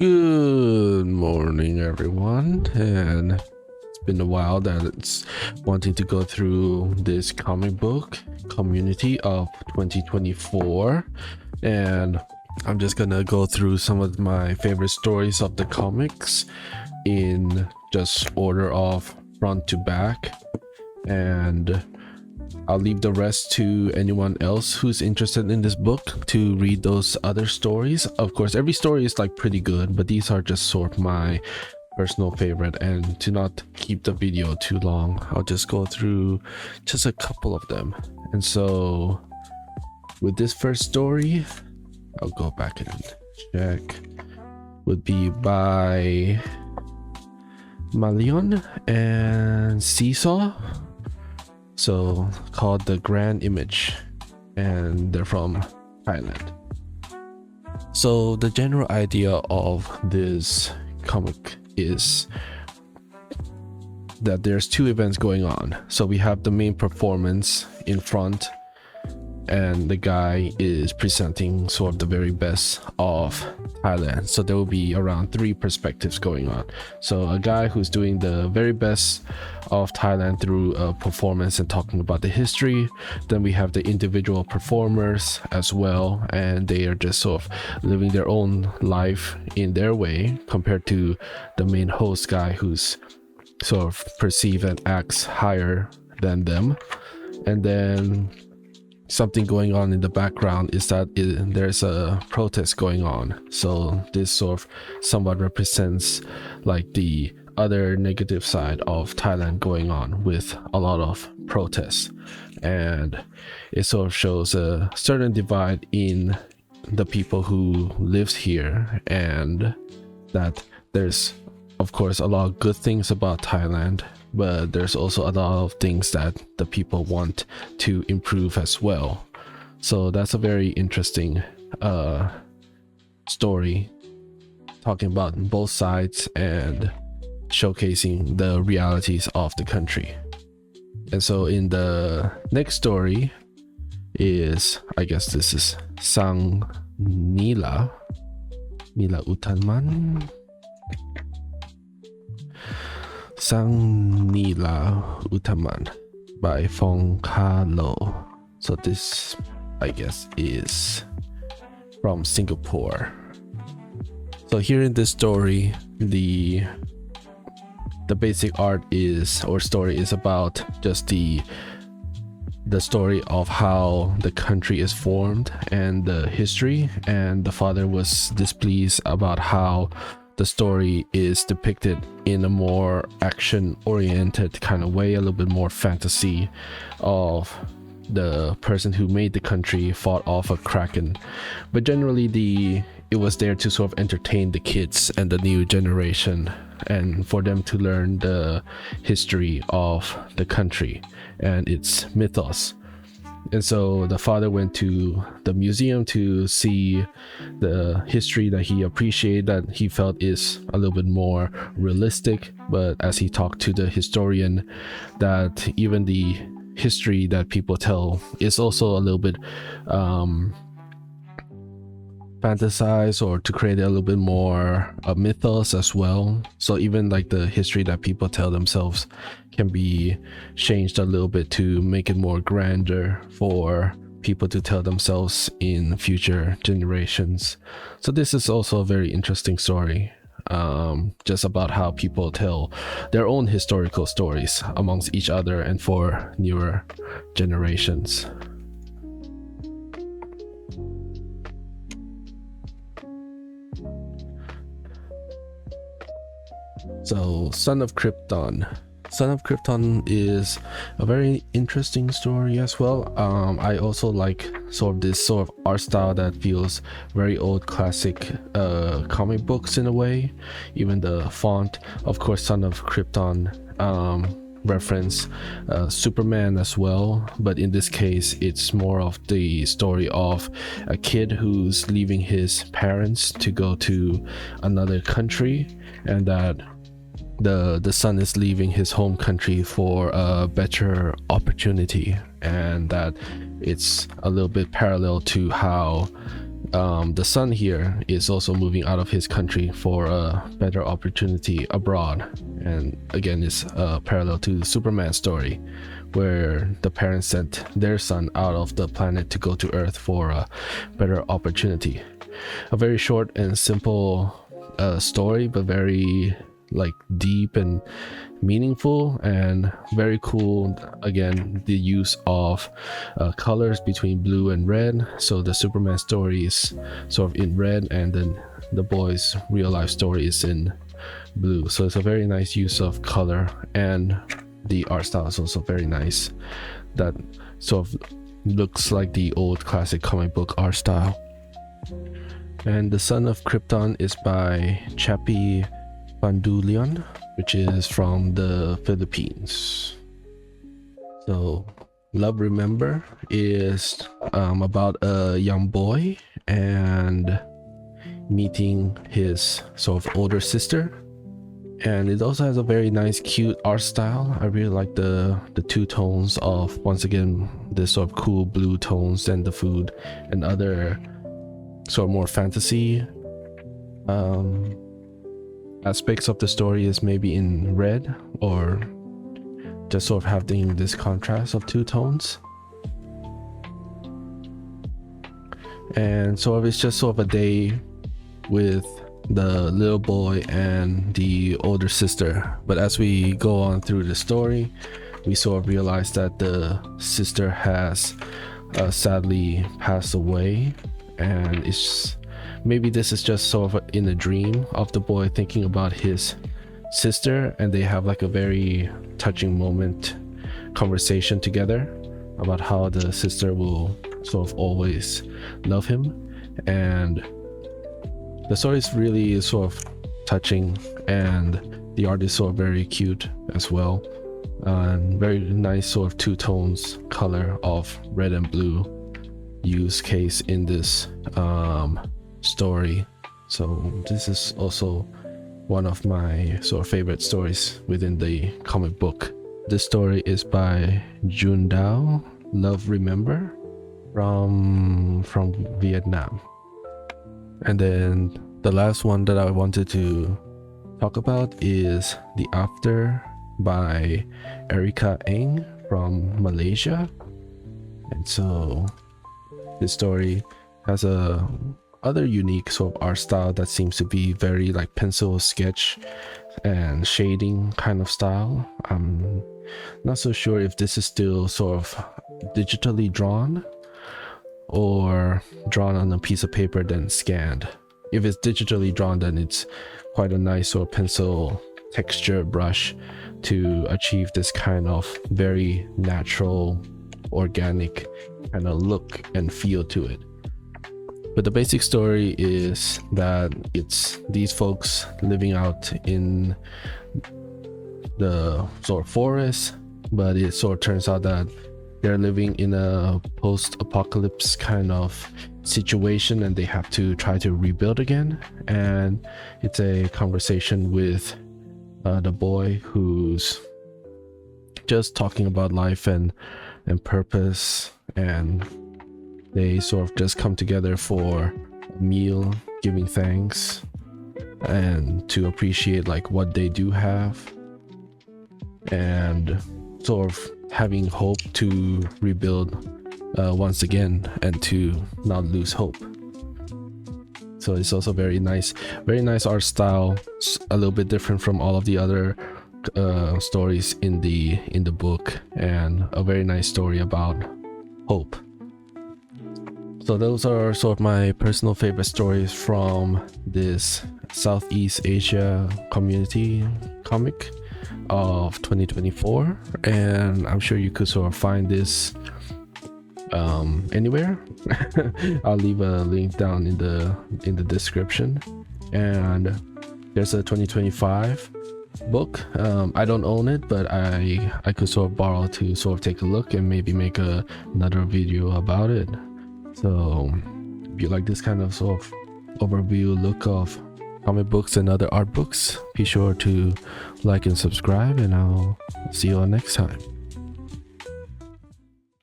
Good morning, everyone, and it's been a while that it's wanting to go through this comic book community of 2024, and I'm just gonna go through some of my favorite stories of the comics in just order of front to back, and I'll leave the rest to anyone else who's interested in this book to read those other stories. Of course, every story is like pretty good, but these are just sort of my personal favorite, and to not keep the video too long, I'll just go through just a couple of them. And so with this first story, I'll go back and check, would be by Malion and Seesaw, so called The Grand Image, and they're from Thailand. So the general idea of this comic is that there's two events going on. So we have the main performance in front, and the guy is presenting sort of the very best of Thailand. So there will be around three perspectives going on. So a guy who's doing the very best of Thailand through a performance and talking about the history. Then we have the individual performers as well, and they are just sort of living their own life in their way compared to the main host guy who's sort of perceived and acts higher than them. And then something going on in the background is that there's a protest going on. So this sort of somewhat represents like the other negative side of Thailand going on with a lot of protests, and it sort of shows a certain divide in the people who lives here, and that there's of course a lot of good things about Thailand, but there's also a lot of things that the people want to improve as well. So that's a very interesting story, talking about both sides and showcasing the realities of the country. And so in the next story is, I guess this is Sang Nila Utanman. Sang Nila Utaman by Fong Ka Lo. So this, I guess, is from Singapore. So here in this story, the basic art is, or story is, about just the story of how the country is formed and the history, and the father was displeased about how the story is depicted in a more action-oriented kind of way, a little bit more fantasy of the person who made the country fought off a kraken. But generally it was there to sort of entertain the kids and the new generation, and for them to learn the history of the country and its mythos. And so the father went to the museum to see the history that he appreciated, that he felt is a little bit more realistic. But as he talked to the historian, that even the history that people tell is also a little bit fantasized, or to create a little bit more a mythos as well. So even like the history that people tell themselves can be changed a little bit to make it more grander for people to tell themselves in future generations. So this is also a very interesting story, just about how people tell their own historical stories amongst each other and for newer generations. So Son of Krypton. Son of Krypton is a very interesting story as well. I also like sort of this sort of art style that feels very old classic comic books in a way. Even the font, of course, Son of Krypton reference Superman as well, but in this case it's more of the story of a kid who's leaving his parents to go to another country, and that the son is leaving his home country for a better opportunity, and that it's a little bit parallel to how the son here is also moving out of his country for a better opportunity abroad, and again it's parallel to the Superman story, where the parents sent their son out of the planet to go to Earth for a better opportunity. A very short and simple story, but very like deep and meaningful, and very cool. Again, the use of colors between blue and red, so the Superman story is sort of in red, and then the boy's real life story is in blue. So it's a very nice use of color, and the art style is also very nice. That sort of looks like the old classic comic book art style. And The Son of Krypton is by Chappie Pandulion, which is from the Philippines. So Love Remember is about a young boy and meeting his sort of older sister, and it also has a very nice cute art style. I really like the two tones of, once again, this sort of cool blue tones and the food, and other sort of more fantasy aspects of the story is maybe in red, or just sort of having this contrast of two tones. And sort of it's just sort of a day with the little boy and the older sister, but as we go on through the story, we sort of realize that the sister has sadly passed away, and it's maybe this is just sort of in a dream of the boy thinking about his sister, and they have like a very touching moment conversation together about how the sister will sort of always love him. And the story is really sort of touching, and the art is sort of very cute as well, and very nice sort of two tones color of red and blue use case in this story. So this is also one of my sort of favorite stories within the comic book. This story is by Jun Dao, Love Remember, from Vietnam. And then the last one that I wanted to talk about is The After by Erica Eng from Malaysia. And so this story has a other unique sort of art style that seems to be very like pencil sketch and shading kind of style. I'm not so sure if this is still sort of digitally drawn or drawn on a piece of paper then scanned. If it's digitally drawn, then it's quite a nice sort of pencil texture brush to achieve this kind of very natural, organic kind of look and feel to it. But the basic story is that it's these folks living out in the sort of forest, but it sort of turns out that they're living in a post-apocalypse kind of situation, and they have to try to rebuild again. And it's a conversation with the boy who's just talking about life and purpose, and they sort of just come together for a meal, giving thanks and to appreciate like what they do have, and sort of having hope to rebuild once again and to not lose hope. So it's also very nice art style, a little bit different from all of the other stories in the book, and a very nice story about hope. So those are sort of my personal favorite stories from this Southeast Asia Community comic of 2024, and I'm sure you could sort of find this anywhere. I'll leave a link down in the description. And there's a 2025 book. I don't own it, but I could sort of borrow to sort of take a look and maybe make another video about it. So if you like this kind of sort of overview look of comic books and other art books, be sure to like and subscribe, and I'll see you all next time.